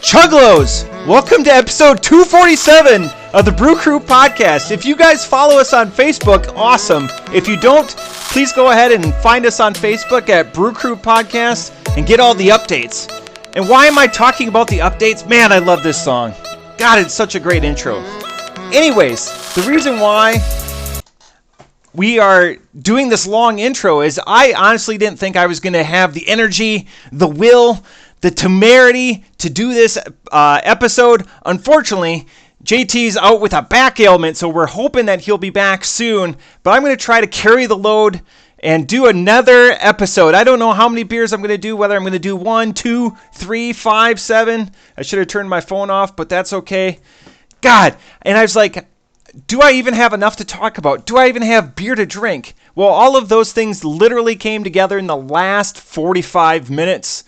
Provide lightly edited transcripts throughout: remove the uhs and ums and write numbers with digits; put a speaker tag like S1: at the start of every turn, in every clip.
S1: Chuggalos! Welcome to episode 247 of the Brew Crew podcast. If you guys follow us on Facebook, awesome. If you don't, please go ahead and find us on Facebook at Brew Crew Podcast and get all the updates. And why am I talking about the updates? Man, I love this song. God, it's such a great intro. Anyways, the reason why we are doing this long intro is I honestly didn't think I was going to have the energy, the will, the temerity to do this episode. Unfortunately, JT's out with a back ailment, so we're hoping that he'll be back soon. But I'm going to try to carry the load and do another episode. I don't know how many beers I'm going to do, whether I'm going to do 1, 2, 3, 5, 7. I should have turned my phone off, but that's okay. God, and I was like, do I even have enough to talk about? Do I even have beer to drink? Well, all of those things literally came together in the last 45 minutes.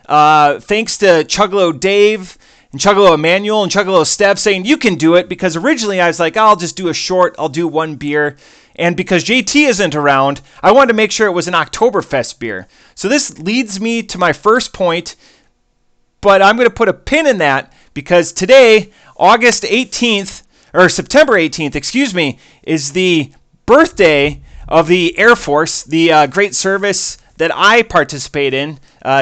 S1: Thanks to Chuggalo Dave and Chuggalo Emmanuel and Chuggalo Steph saying you can do it, because originally I was like, I'll just do a short, I'll do one beer. And because JT isn't around, I wanted to make sure it was an Oktoberfest beer. So this leads me to my first point, but I'm going to put a pin in that because today, September 18th, is the birthday of the Air Force, the great service that I participate in,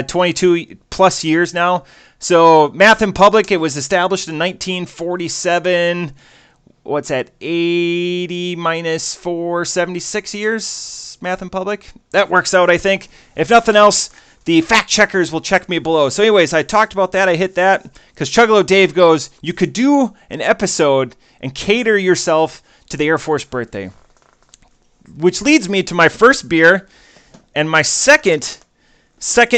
S1: 22 plus years now. So Math in Public, it was established in 1947. What's that? 80 minus 4, 76 years, Math in Public. That works out, I think. If nothing else, the fact checkers will check me below. So anyways, I talked about that. I hit that because Chuggalo Dave goes, you could do an episode and cater yourself to the Air Force birthday. Which leads me to my first beer and my second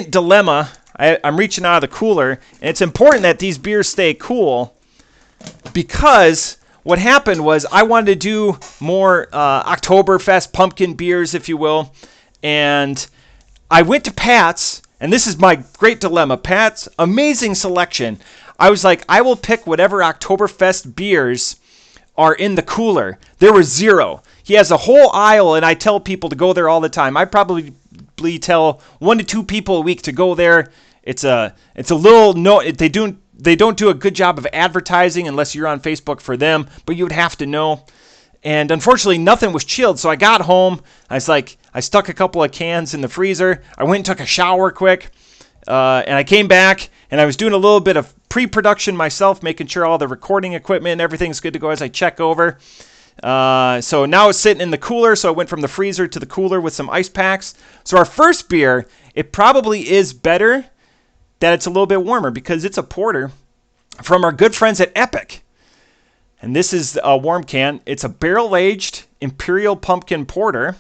S1: dilemma. I'm reaching out of the cooler, and it's important that these beers stay cool because what happened was I wanted to do more Oktoberfest pumpkin beers, if you will, and I went to Pat's, and this is my great dilemma. Pat's, amazing selection. I was like, I will pick whatever Oktoberfest beers are in the cooler. There was zero. He has a whole aisle, and I tell people to go there all the time. I probably tell 1 to 2 people a week to go there. It's a little they don't do a good job of advertising unless you're on Facebook for them, but you would have to know. And unfortunately, nothing was chilled. So I got home. I was like, I stuck a couple of cans in the freezer. I went and took a shower quick, and I came back and I was doing a little bit of pre-production myself, making sure all the recording equipment and everything's good to go as I check over. So now it's sitting in the cooler. So I went from the freezer to the cooler with some ice packs. So our first beer, it probably is better that it's a little bit warmer because it's a porter from our good friends at Epic. And this is a warm can. It's a barrel-aged Imperial pumpkin porter.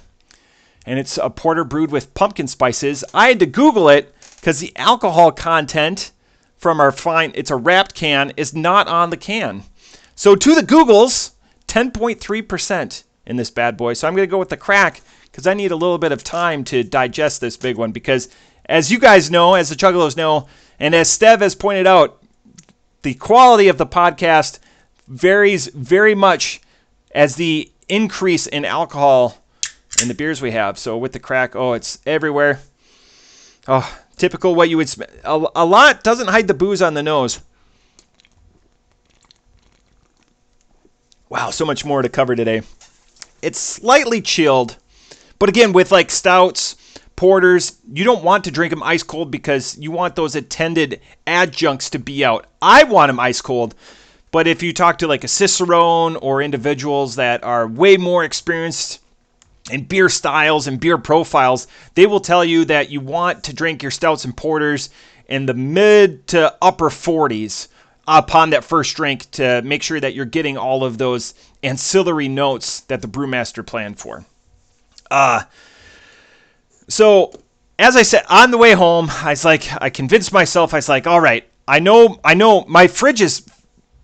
S1: And it's a porter brewed with pumpkin spices. I had to Google it because the alcohol content from our it's a wrapped can, is not on the can. So to the Googles, 10.3% in this bad boy. So I'm going to go with the crack because I need a little bit of time to digest this big one. Because as you guys know, as the Chuggalos know, and as Stev has pointed out, the quality of the podcast varies very much as the increase in alcohol in the beers we have. So with the crack, it's everywhere. Oh, typical what you would smell. A lot doesn't hide the booze on the nose. Wow, so much more to cover today. It's slightly chilled, but again, with like stouts, porters, you don't want to drink them ice cold because you want those attended adjuncts to be out. I want them ice cold, but if you talk to like a Cicerone or individuals that are way more experienced in beer styles and beer profiles, they will tell you that you want to drink your stouts and porters in the mid to upper 40s upon that first drink to make sure that you're getting all of those ancillary notes that the brewmaster planned for. So as I said, on the way home, I convinced myself, all right, I know my fridge is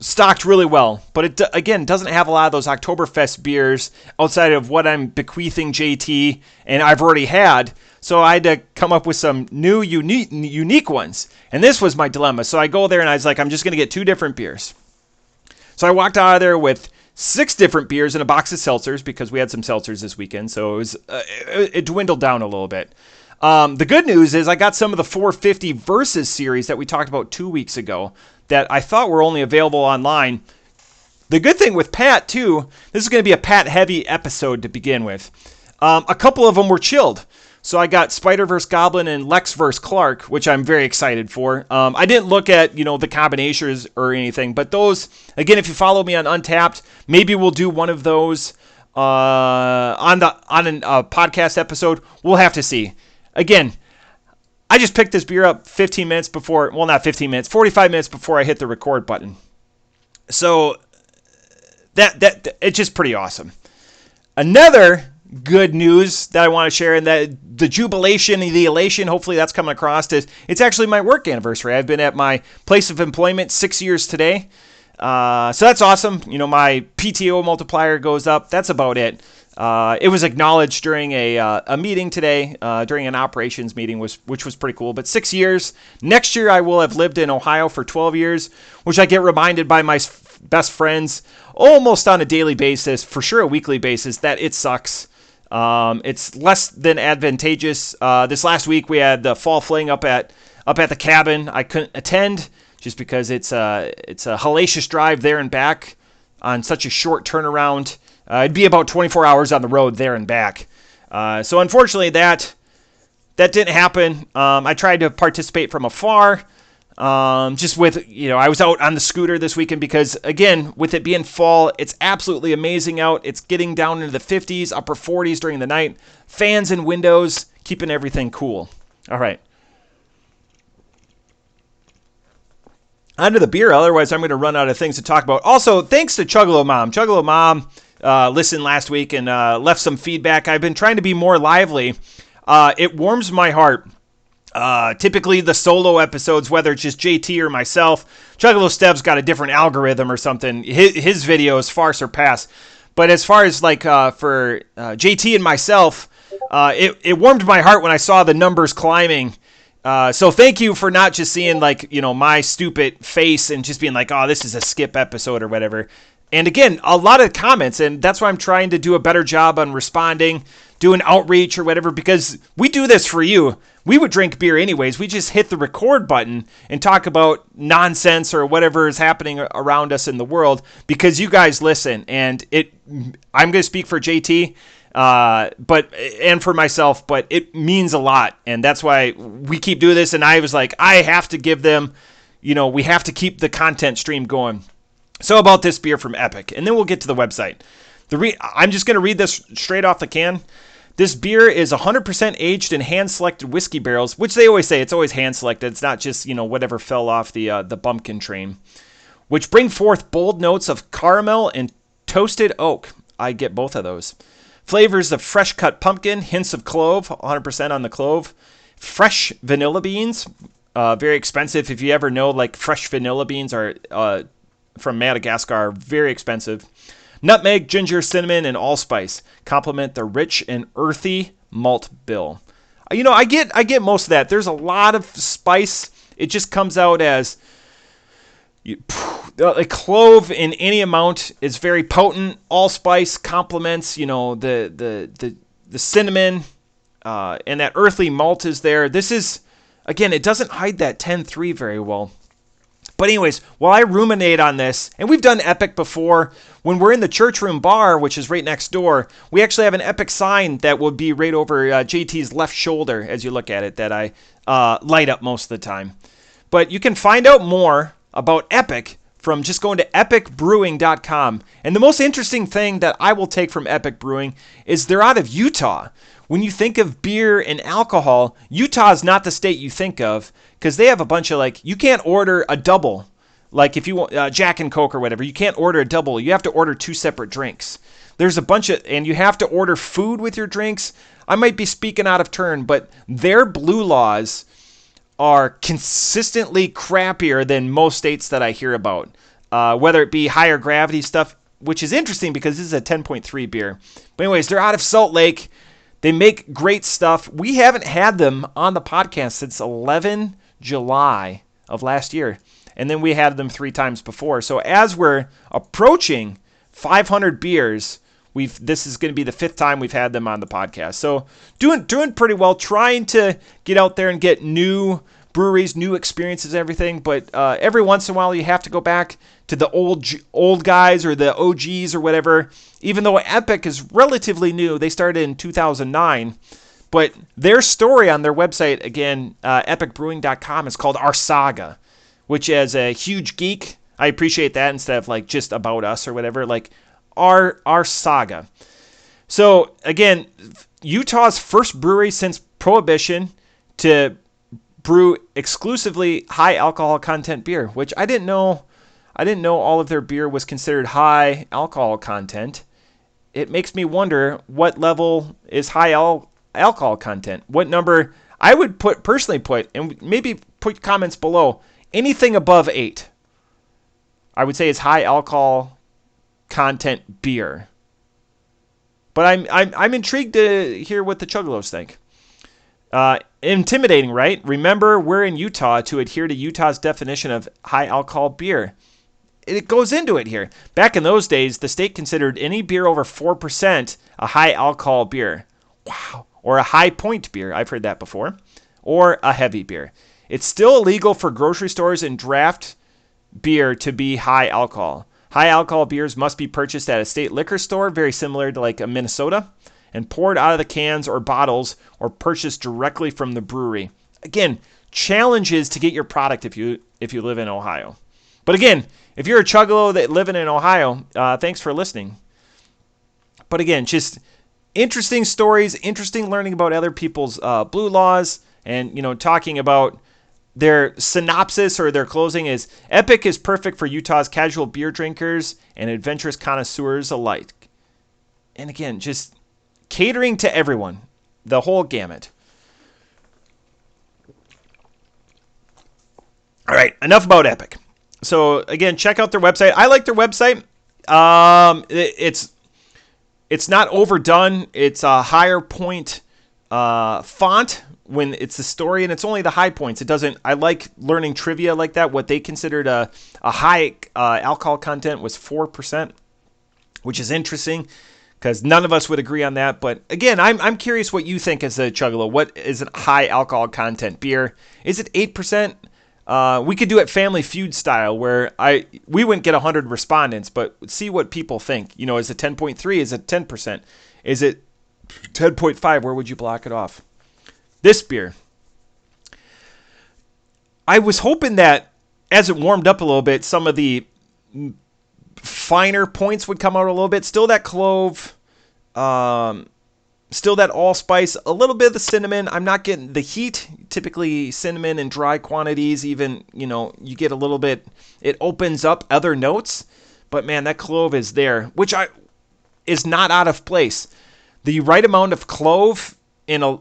S1: stocked really well, but it, again, doesn't have a lot of those Oktoberfest beers outside of what I'm bequeathing JT and I've already had. So I had to come up with some new, unique ones. And this was my dilemma. So I go there and I was like, I'm just going to get 2 different beers. So I walked out of there with 6 different beers and a box of seltzers because we had some seltzers this weekend. So it dwindled down a little bit. The good news is I got some of the 450 Versus series that we talked about 2 weeks ago. that I thought were only available online. The good thing with Pat, too, this is going to be a Pat-heavy episode to begin with. A couple of them were chilled. So I got Spider vs. Goblin and Lex vs. Clark, which I'm very excited for. I didn't look at, the combinations or anything, but those, again, if you follow me on Untapped, maybe we'll do one of those on a podcast episode. We'll have to see. Again, I just picked this beer up 15 minutes before, well, not 15 minutes, 45 minutes before I hit the record button. So that it's just pretty awesome. Another good news that I want to share, and that the jubilation and the elation, hopefully that's coming across, is it's actually my work anniversary. I've been at my place of employment 6 years today. So that's awesome. My PTO multiplier goes up. That's about it. It was acknowledged during a meeting today, during an operations meeting, which was pretty cool. But 6 years. Next year, I will have lived in Ohio for 12 years, which I get reminded by my best friends almost on a daily basis, for sure a weekly basis, that it sucks. It's less than advantageous. This last week, we had the fall fling up at the cabin. I couldn't attend just because it's a hellacious drive there and back on such a short turnaround. It'd be about 24 hours on the road there and back. So unfortunately, that didn't happen. I tried to participate from afar. Just with, I was out on the scooter this weekend because, again, with it being fall, it's absolutely amazing out. It's getting down into the 50s, upper 40s during the night. Fans and windows, keeping everything cool. All right. On to the beer, otherwise I'm going to run out of things to talk about. Also, thanks to Chuggalo Mom. Chuggalo Mom listened last week and left some feedback. I've been trying to be more lively. It warms my heart. Typically the solo episodes, whether it's just JT or myself, Chuggalo Stev's got a different algorithm or something. His videos far surpass. But as far as for JT and myself, it warmed my heart when I saw the numbers climbing. So thank you for not just seeing my stupid face and just being like, oh, this is a skip episode or whatever. And again, a lot of comments, and that's why I'm trying to do a better job on responding, doing outreach or whatever, because we do this for you. We would drink beer anyways. We just hit the record button and talk about nonsense or whatever is happening around us in the world because you guys listen. And I'm going to speak for JT, and for myself, but it means a lot. And that's why we keep doing this. And I was like, I have to give them, we have to keep the content stream going. So about this beer from Epic, and then we'll get to the website. I'm just going to read this straight off the can. This beer is 100% aged in hand-selected whiskey barrels, which they always say it's always hand-selected. It's not just, whatever fell off the bumpkin train, which bring forth bold notes of caramel and toasted oak. I get both of those. Flavors of fresh-cut pumpkin, hints of clove, 100% on the clove. Fresh vanilla beans, very expensive. If you ever know, fresh vanilla beans are from Madagascar, are very expensive. Nutmeg, ginger, cinnamon, and allspice complement the rich and earthy malt bill. I get most of that. There's a lot of spice. It just comes out as a clove in any amount is very potent. Allspice complements, the cinnamon, and that earthly malt is there. This is, again, it doesn't hide that 10-3 very well. But anyways, while I ruminate on this, and we've done Epic before, when we're in the church room bar, which is right next door, we actually have an Epic sign that will be right over JT's left shoulder as you look at it that I light up most of the time. But you can find out more about Epic from just going to epicbrewing.com. And the most interesting thing that I will take from Epic Brewing is they're out of Utah. When you think of beer and alcohol, Utah is not the state you think of because they have a bunch of you can't order a double. Like if you want Jack and Coke or whatever, you can't order a double. You have to order two separate drinks. There's a bunch of, and you have to order food with your drinks. I might be speaking out of turn, but their blue laws are consistently crappier than most states that I hear about, whether it be higher gravity stuff, which is interesting because this is a 10.3 beer. But anyways, they're out of Salt Lake. They make great stuff. We haven't had them on the podcast since 11 July of last year. And then we had them 3 times before. So as we're approaching 500 beers, this is going to be the 5th time we've had them on the podcast. So doing pretty well, trying to get out there and get new breweries, new experiences, everything. But every once in a while, you have to go back to the old guys or the OGs or whatever. Even though Epic is relatively new, they started in 2009. But their story on their website, again, epicbrewing.com, is called Our Saga, which as a huge geek, I appreciate that instead of like just about us or whatever, like our saga. So again, Utah's first brewery since Prohibition to brew exclusively high alcohol content beer, which I didn't know all of their beer was considered high alcohol content. It makes me wonder what level is high alcohol content. What number I would personally put, and maybe put comments below, anything above 8. I would say it's high alcohol content beer. But I'm intrigued to hear what the Chuggalos think. Intimidating, right? Remember, we're in Utah to adhere to Utah's definition of high alcohol beer. It goes into it here. Back in those days, the state considered any beer over 4% a high alcohol beer. Wow. Or a high point beer. I've heard that before. Or a heavy beer. It's still illegal for grocery stores and draft beer to be high alcohol. High alcohol beers must be purchased at a state liquor store, very similar to like a Minnesota, and poured out of the cans or bottles or purchased directly from the brewery. Again, challenges to get your product if you live in Ohio. But again, if you're a Chuggalo that living in Ohio, thanks for listening. But again, just interesting stories, interesting learning about other people's blue laws, and talking about their synopsis or their closing is Epic is perfect for Utah's casual beer drinkers and adventurous connoisseurs alike. And again, just catering to everyone, the whole gamut. All right, enough about Epic. So again, check out their website. I like their website. It's not overdone. It's a higher point font when it's the story, and it's only the high points. It doesn't. I like learning trivia like that. What they considered a high alcohol content was 4%, which is interesting because none of us would agree on that. But again, I'm curious what you think as a Chuggalo. What is a high alcohol content beer? Is it 8%? We could do it Family Feud style, where we wouldn't get 100 respondents, but see what people think. Is it 10.3? Is it 10%? Is it 10.5? Where would you block it off? This beer, I was hoping that as it warmed up a little bit, some of the finer points would come out a little bit. Still that clove, still that allspice, a little bit of the cinnamon. I'm not getting the heat. Typically cinnamon in dry quantities, even, you get a little bit, it opens up other notes. But man, that clove is there, which is not out of place. The right amount of clove in a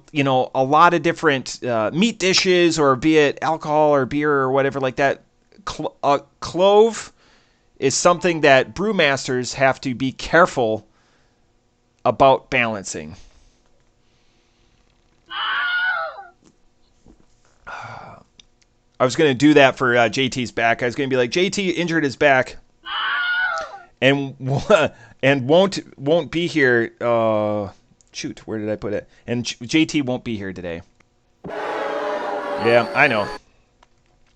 S1: lot of different meat dishes, or be it alcohol or beer or whatever like that. Clove is something that brewmasters have to be careful about balancing. I was going to do that for JT's back. I was going to be like, JT injured his back and won't be here. Shoot, where did I put it? And JT won't be here today. Yeah, I know.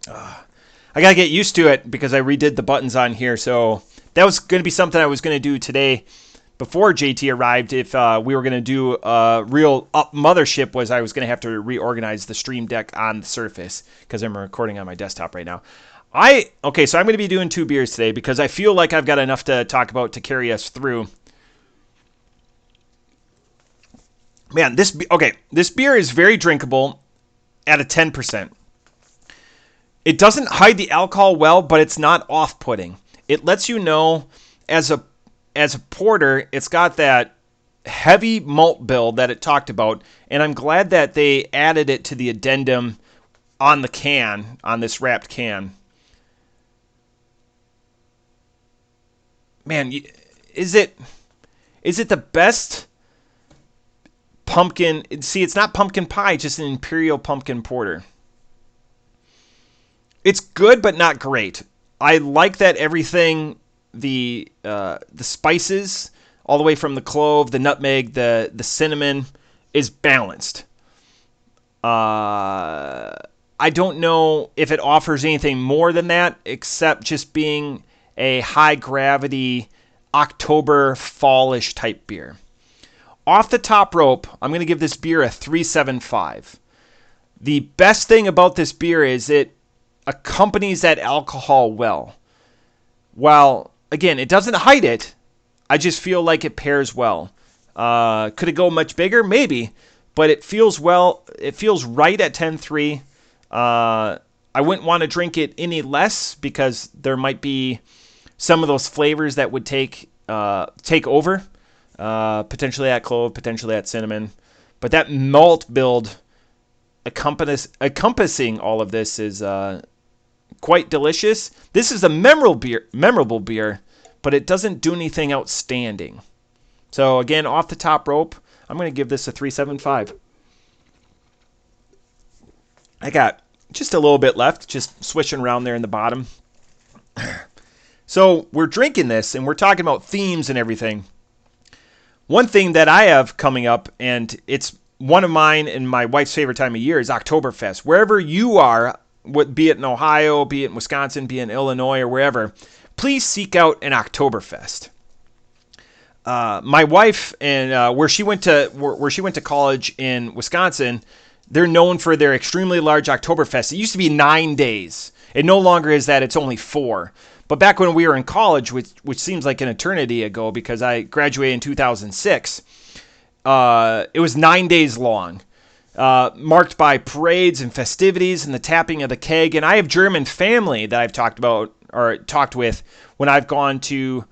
S1: I got to get used to it because I redid the buttons on here. So that was going to be something I was going to do today before JT arrived. If we were going to do a real up mothership, I was going to have to reorganize the Stream Deck on the Surface because I'm recording on my desktop right now. So I'm going to be doing 2 beers today because I feel like I've got enough to talk about to carry us through. Man, this beer is very drinkable at a 10%. It doesn't hide the alcohol well, but it's not off-putting. It lets you know as a porter, it's got that heavy malt bill that it talked about, and I'm glad that they added it to the addendum on the can, on this wrapped can. Man, is it the best pumpkin? See, it's not pumpkin pie, just an Imperial pumpkin porter. It's good, but not great. I like that everything, the spices, all the way from the clove, the nutmeg, the cinnamon, is balanced. I don't know if it offers anything more than that, except just being a high gravity October fallish type beer. Off the top rope, I'm going to give this beer a 3.75. The best thing about this beer is it accompanies that alcohol well. While, again, it doesn't hide it, I just feel like it pairs well. Could it go much bigger? Maybe. But it feels well. It feels right at 10.3. I wouldn't want to drink it any less because there might be some of those flavors that would take over. Potentially that clove, potentially that cinnamon. But that malt build encompassing all of this is quite delicious. This is a memorable beer, but it doesn't do anything outstanding. So again, off the top rope, I'm going to give this a 3.75. I got just a little bit left, just swishing around there in the bottom. So we're drinking this, and we're talking about themes and everything. One thing that I have coming up, and it's one of mine and my wife's favorite time of year, is Oktoberfest. Wherever you are, be it in Ohio, be it in Wisconsin, be it in Illinois, or wherever, please seek out an Oktoberfest. My wife and where she went to college in Wisconsin, they're known for their extremely large Oktoberfest. It used to be 9 days. It no longer is that. It's only 4. But back when we were in college, which seems like an eternity ago because I graduated in 2006, it was 9 days long, marked by parades and festivities and the tapping of the keg. And I have German family that I've talked with when I've gone to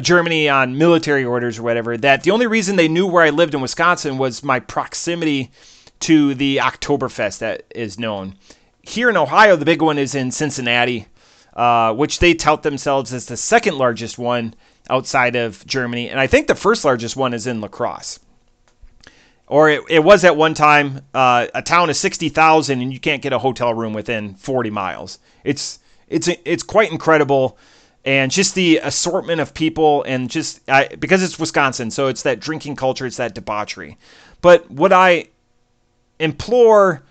S1: Germany on military orders or whatever, that the only reason they knew where I lived in Wisconsin was my proximity to the Oktoberfest that is known. Here in Ohio, the big one is in Cincinnati, which they tout themselves as the second largest one outside of Germany. And I think the first largest one is in La Crosse. Or it was at one time a town of 60,000 and you can't get a hotel room within 40 miles. It's quite incredible. And just the assortment of people and just because it's Wisconsin, so it's that drinking culture, it's that debauchery. But what I implore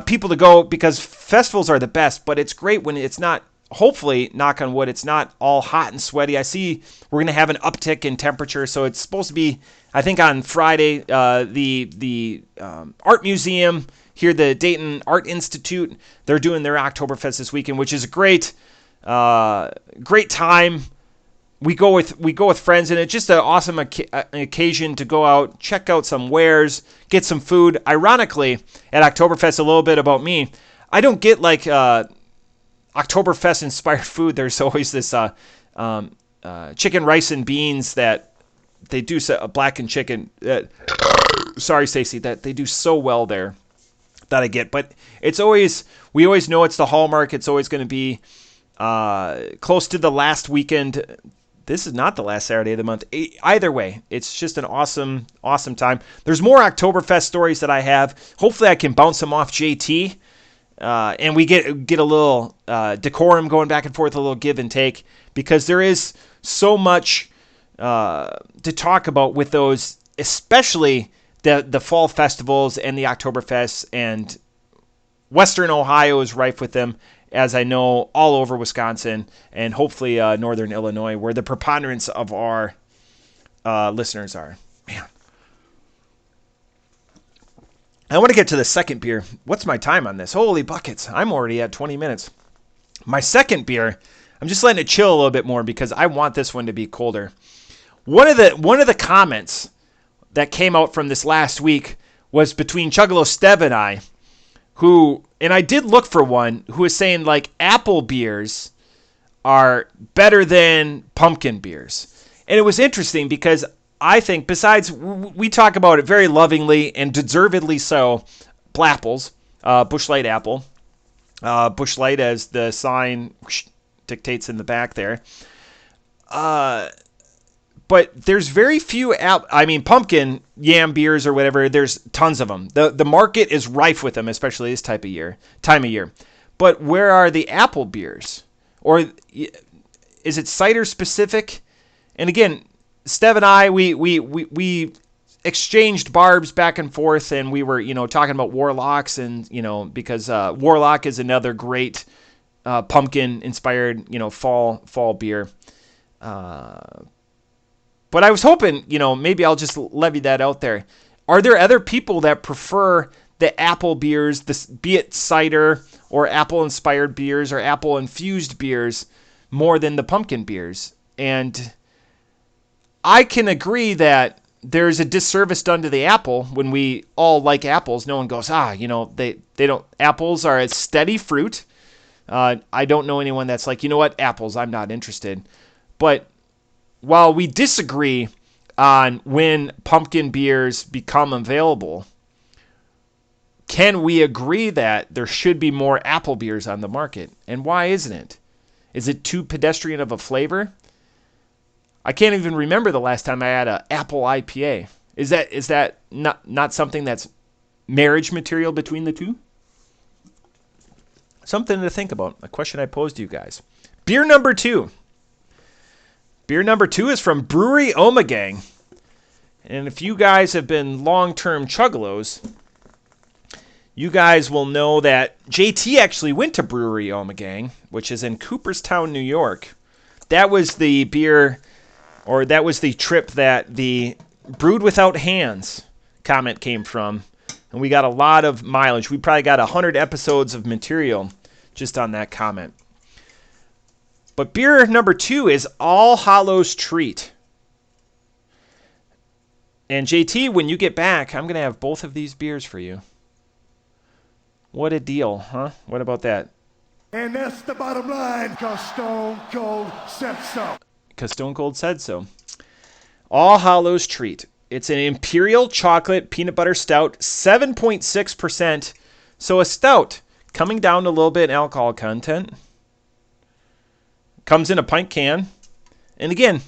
S1: people to go, because festivals are the best, but it's great when it's not, hopefully, knock on wood, it's not all hot and sweaty. I see we're going to have an uptick in temperature, so it's supposed to be, I think on Friday, the Art Museum here, the Dayton Art Institute, they're doing their Oktoberfest this weekend, which is a great time. We go with friends, and it's just an awesome occasion to go out, check out some wares, get some food. Ironically, at Oktoberfest, a little bit about me, I don't get like Oktoberfest inspired food. There's always this chicken, rice, and beans that they do, blackened chicken. Sorry, Stacy, that they do so well there that I get. But we always know it's the hallmark. It's always going to be close to the last weekend. This is not the last Saturday of the month. Either way, it's just an awesome, awesome time. There's more Oktoberfest stories that I have. Hopefully I can bounce them off JT. And we get a little decorum going back and forth, a little give and take, because there is so much to talk about with those, especially the fall festivals and the Oktoberfest, and Western Ohio is rife with them, as I know all over Wisconsin and hopefully Northern Illinois, where the preponderance of our listeners are. Man. I want to get to the second beer. What's my time on this? Holy buckets. I'm already at 20 minutes. My second beer, I'm just letting it chill a little bit more because I want this one to be colder. One of the comments that came out from this last week was between Chuggalos Steve and I, and I did look for one who was saying like apple beers are better than pumpkin beers. And it was interesting because I think, besides, we talk about it very lovingly and deservedly so, Blapples, Busch Light apple. Busch Light, as the sign dictates in the back there. But there's very few, pumpkin yam beers or whatever, there's tons of them. The market is rife with them, especially this time of year. But where are the apple beers? Or is it cider specific? And again, Steve and I, we exchanged barbs back and forth, and we were, talking about Warlocks, and, because Warlock is another great pumpkin-inspired, fall beer. But I was hoping, maybe I'll just levy that out there. Are there other people that prefer the apple beers, be it cider or apple-inspired beers or apple-infused beers, more than the pumpkin beers? And I can agree that there's a disservice done to the apple when we all like apples. No one goes, they don't. Apples are a steady fruit. I don't know anyone that's like, apples, I'm not interested. But while we disagree on when pumpkin beers become available, can we agree that there should be more apple beers on the market? And why isn't it? Is it too pedestrian of a flavor? I can't even remember the last time I had an apple IPA. Is that not something that's marriage material between the two? Something to think about. A question I posed to you guys. Beer number 2. Beer number 2 is from Brewery Omagang. And if you guys have been long-term Chuggalos, you guys will know that JT actually went to Brewery Omagang, which is in Cooperstown, New York. That was the beer, or that was the trip that the Brewed Without Hands comment came from. And we got a lot of mileage. We probably got 100 episodes of material just on that comment. But beer number 2 is All Hallows Treat. And JT, when you get back, I'm going to have both of these beers for you. What a deal, huh? What about that?
S2: And that's the bottom line, because Stone Cold said so.
S1: Because Stone Cold said so. All Hallows Treat. It's an Imperial chocolate peanut butter stout, 7.6%. So a stout, coming down a little bit in alcohol content. Comes in a pint can. And again,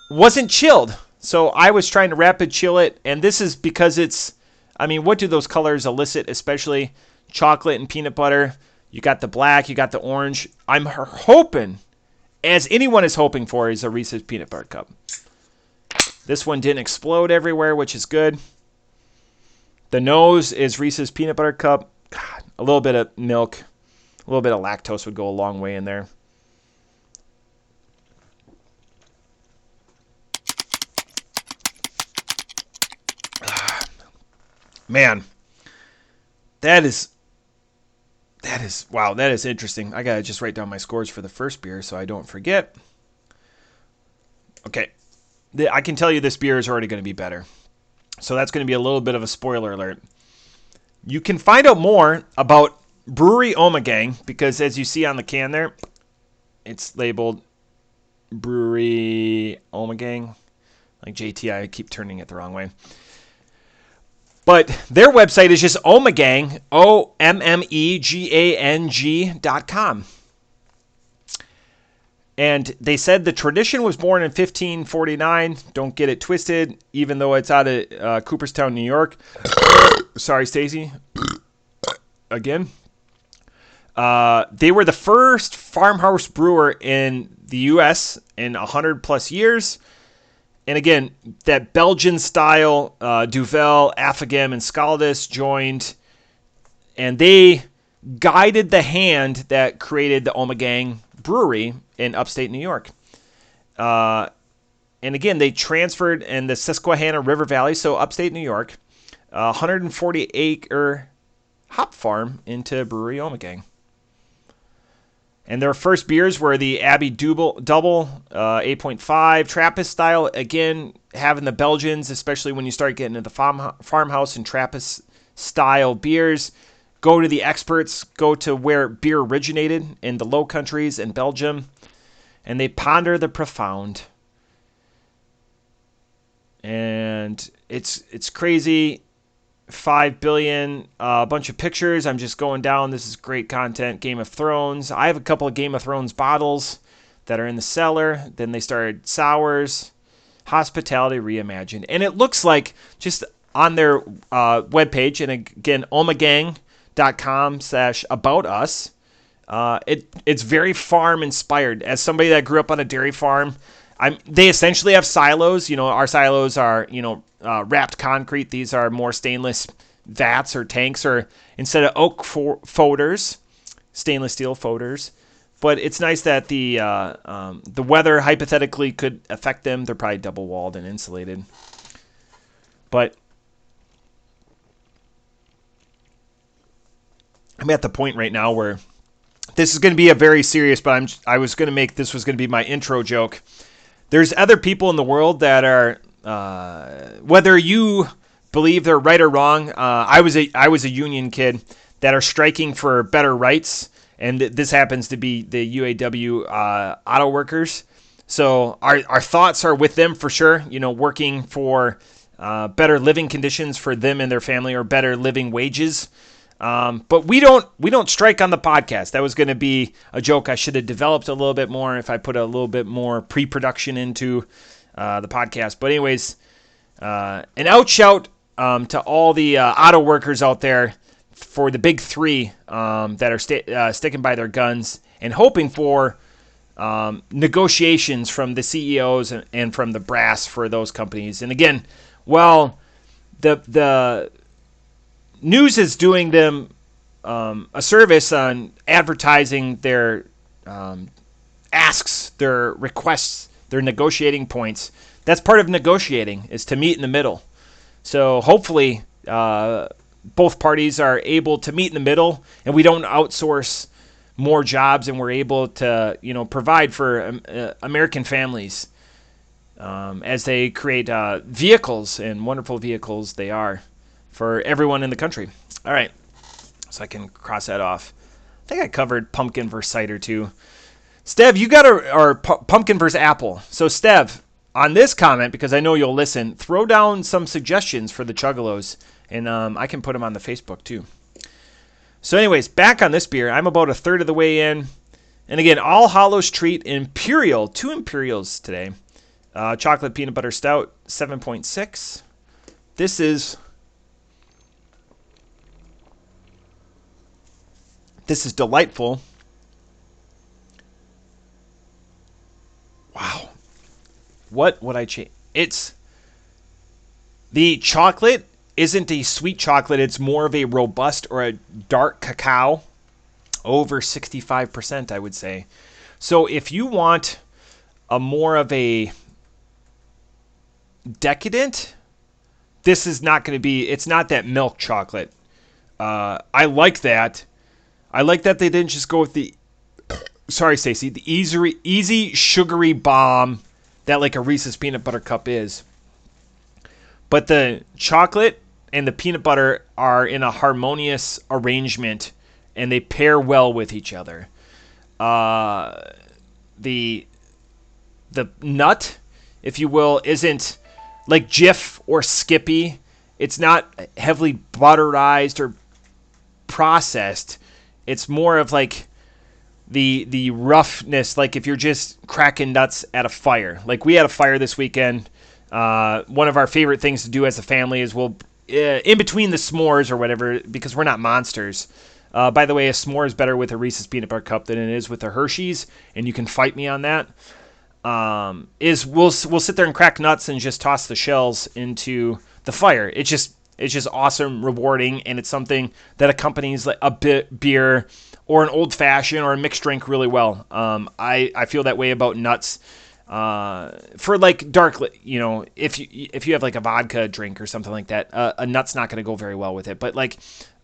S1: wasn't chilled. So I was trying to rapid chill it. And this is because it's, what do those colors elicit, especially chocolate and peanut butter? You got the black, you got the orange. I'm hoping, as anyone is hoping for, is a Reese's Peanut Butter Cup. This one didn't explode everywhere, which is good. The nose is Reese's Peanut Butter Cup. God, a little bit of milk, a little bit of lactose would go a long way in there. Man, that is interesting. I gotta just write down my scores for the first beer so I don't forget. Okay, I can tell you this beer is already going to be better. So that's going to be a little bit of a spoiler alert. You can find out more about Brewery Omagang, because as you see on the can there, it's labeled Brewery Omagang. Like JT, I keep turning it the wrong way. But their website is just Ommegang, OMMEGANG.com. And they said the tradition was born in 1549. Don't get it twisted, even though it's out of Cooperstown, New York. Sorry, Stacey. Again. They were the first farmhouse brewer in the U.S. in 100 plus years. And again, that Belgian style, Duvel, Affligem, and Scaldus joined, and they guided the hand that created the Ommegang Brewery in upstate New York. And again, they transferred in the Susquehanna River Valley, so upstate New York, 140-acre hop farm into Brewery Omagang. And their first beers were the Abbey Double, 8.5, Trappist style. Again, having the Belgians, especially when you start getting into the farmhouse and Trappist style beers. Go to the experts. Go to where beer originated in the Low Countries and Belgium. And they ponder the profound. And it's crazy. 5 billion, a bunch of pictures. I'm just going down. This is great content. Game of Thrones. I have a couple of Game of Thrones bottles that are in the cellar. Then they started sours, hospitality reimagined. And it looks like just on their webpage, and again, ommegang.com/about us. It's very farm inspired. As somebody that grew up on a dairy farm, They essentially have silos. Our silos are, wrapped concrete. These are more stainless vats or tanks, or instead of oak folders, stainless steel folders. But it's nice that the weather hypothetically could affect them. They're probably double walled and insulated. But I'm at the point right now where this is going to be a very serious, but I was going to make this was going to be my intro joke. There's other people in the world that are, whether you believe they're right or wrong, I was a union kid, that are striking for better rights, and this happens to be the UAW auto workers. So our thoughts are with them for sure, working for better living conditions for them and their family, or better living wages. But we don't strike on the podcast. That was going to be a joke I should have developed a little bit more if I put a little bit more pre-production into the podcast. But anyways, an outshout to all the auto workers out there for the big three that are sticking by their guns and hoping for negotiations from the CEOs and from the brass for those companies. And again, well, the news is doing them a service on advertising their asks, their requests, their negotiating points. That's part of negotiating, is to meet in the middle. So hopefully both parties are able to meet in the middle, and we don't outsource more jobs, and we're able to provide for American families as they create vehicles, and wonderful vehicles they are for everyone in the country. All right, so I can cross that off. I think I covered pumpkin versus cider too. Stev, you got or pumpkin versus apple. So Stev, on this comment, because I know you'll listen, throw down some suggestions for the Chuggalos, and I can put them on the Facebook too. So anyways, back on this beer, I'm about a third of the way in. And again, all Hallows treat Imperial, 2 Imperials today. Chocolate peanut butter stout, 7.6. This is delightful. Wow. What would I change? It's the chocolate isn't a sweet chocolate. It's more of a robust or a dark cacao, over 65%, I would say. So if you want a more of a decadent, this is not going to be, it's not that milk chocolate. I like that. I like that they didn't just go with the, sorry, Stacey, the easy sugary bomb that like a Reese's peanut butter cup is. But the chocolate and the peanut butter are in a harmonious arrangement, and they pair well with each other. The nut, if you will, isn't like Jif or Skippy. It's not heavily butterized or processed. It's more of like the roughness, like if you're just cracking nuts at a fire. Like we had a fire this weekend. One of our favorite things to do as a family is we'll, in between the s'mores or whatever, because we're not monsters. By the way, a s'more is better with a Reese's peanut butter cup than it is with a Hershey's, and you can fight me on that. Is we'll sit there and crack nuts and just toss the shells into the fire. It's just awesome, rewarding, and it's something that accompanies like a beer or an old fashioned or a mixed drink really well. I feel that way about nuts. For like dark, if you have like a vodka drink or something like that, a nut's not going to go very well with it. But like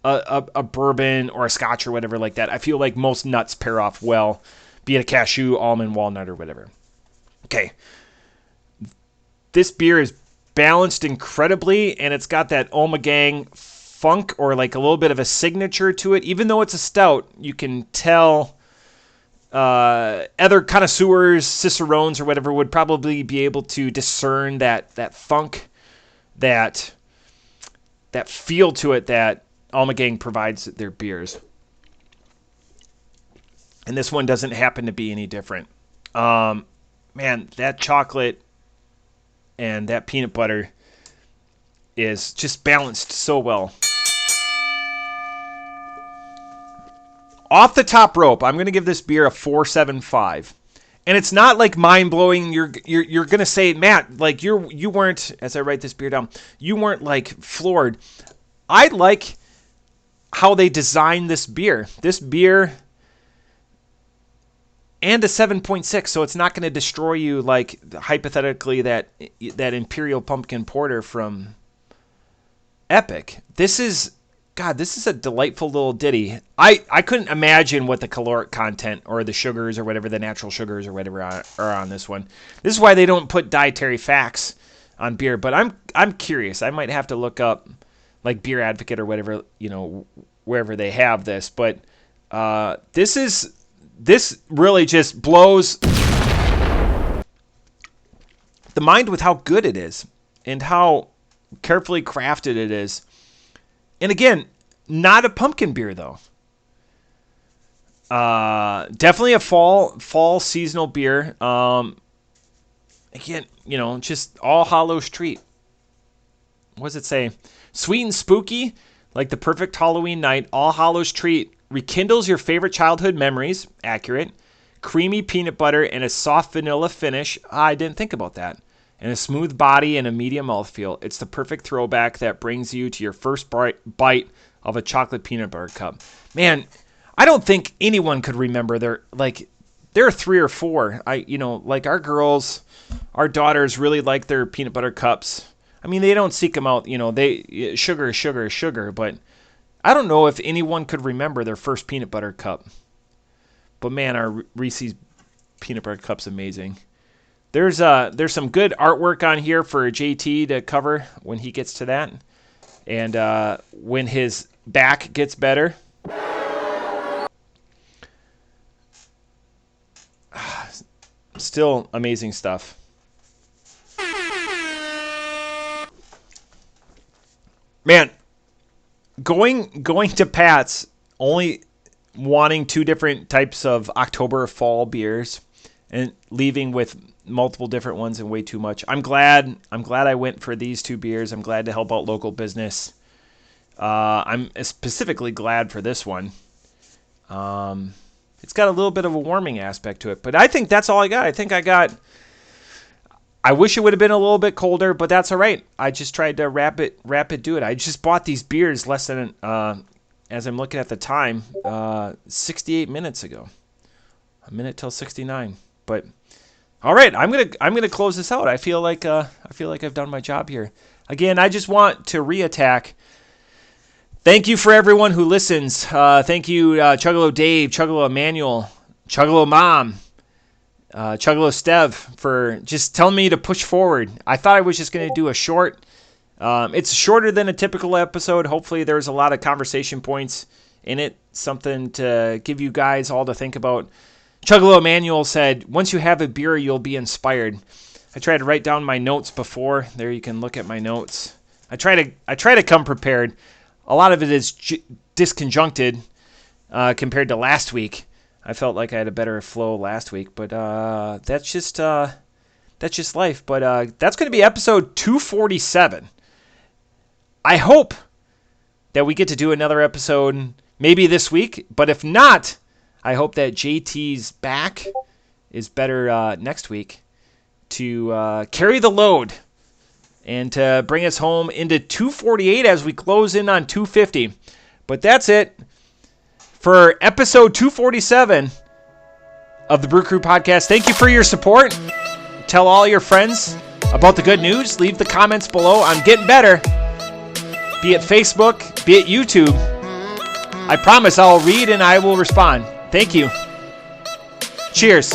S1: a bourbon or a scotch or whatever like that, I feel like most nuts pair off well, be it a cashew, almond, walnut, or whatever. Okay. This beer is balanced incredibly, and it's got that Ommegang funk, or like a little bit of a signature to it. Even though it's a stout, you can tell other connoisseurs, cicerones, or whatever would probably be able to discern that funk, that feel to it that Ommegang provides their beers. And this one doesn't happen to be any different. Man, that chocolate and that peanut butter is just balanced so well. Off the top rope, I'm going to give this beer a 4.75. And it's not like mind blowing. You're gonna say, Matt, like you weren't, as I write this beer down, you weren't like floored. I like how they designed this beer. This beer and a 7.6, so it's not going to destroy you like hypothetically that Imperial Pumpkin Porter from Epic. This is a delightful little ditty. I couldn't imagine what the caloric content or the sugars or whatever, the natural sugars or whatever are on this one. This is why they don't put dietary facts on beer, but I'm curious. I might have to look up like Beer Advocate or whatever, wherever they have this, but this really just blows the mind with how good it is and how carefully crafted it is. And again, not a pumpkin beer though. Definitely a fall seasonal beer. Again, just all Hallows treat. What does it say? Sweet and spooky, like the perfect Halloween night. All Hallows treat rekindles your favorite childhood memories. Accurate. Creamy peanut butter and a soft vanilla finish. I didn't think about that. And a smooth body and a medium mouthfeel. It's the perfect throwback that brings you to your first bite of a chocolate peanut butter cup. Man, I don't think anyone could remember there are 3 or 4. Like our girls, our daughters really like their peanut butter cups. I mean, they don't seek them out. Sugar is sugar is sugar, but I don't know if anyone could remember their first peanut butter cup. But man, our Reese's peanut butter cup's amazing. There's some good artwork on here for JT to cover when he gets to that, and when his back gets better. Still amazing stuff. Man, going to Pat's, only wanting 2 different types of October fall beers and leaving with multiple different ones and way too much. I'm glad I went for these 2 beers. I'm glad to help out local business. I'm specifically glad for this one. It's got a little bit of a warming aspect to it, but I think that's all I got. I wish it would have been a little bit colder, but that's all right. I just tried to rapid do it. I just bought these beers less than, as I'm looking at the time, 68 minutes ago. A minute till 69. But all right, I'm gonna close this out. I feel like I've done my job here. Again, I just want to reattack. Thank you for everyone who listens. Thank you, Chuggalo Dave, Chuggalo Emmanuel, Chuggalo Mom, Chuggalo Stev, for just telling me to push forward. I thought I was just going to do a short. It's shorter than a typical episode. Hopefully there's a lot of conversation points in it, something to give you guys all to think about. Chuggalo Emmanuel said, once you have a beer, you'll be inspired. I tried to write down my notes before. There you can look at my notes. I try to come prepared. A lot of it is disconjuncted compared to last week. I felt like I had a better flow last week, but that's just life. But that's going to be episode 247. I hope that we get to do another episode maybe this week, but if not, I hope that JT's Back is better next week to carry the load and to bring us home into 248 as we close in on 250. But that's it for episode 247 of the Brew Crew Podcast. Thank you for your support. Tell all your friends about the good news. Leave the comments below. I'm getting better. Be it Facebook, be it YouTube. I promise I'll read and I will respond. Thank you. Cheers.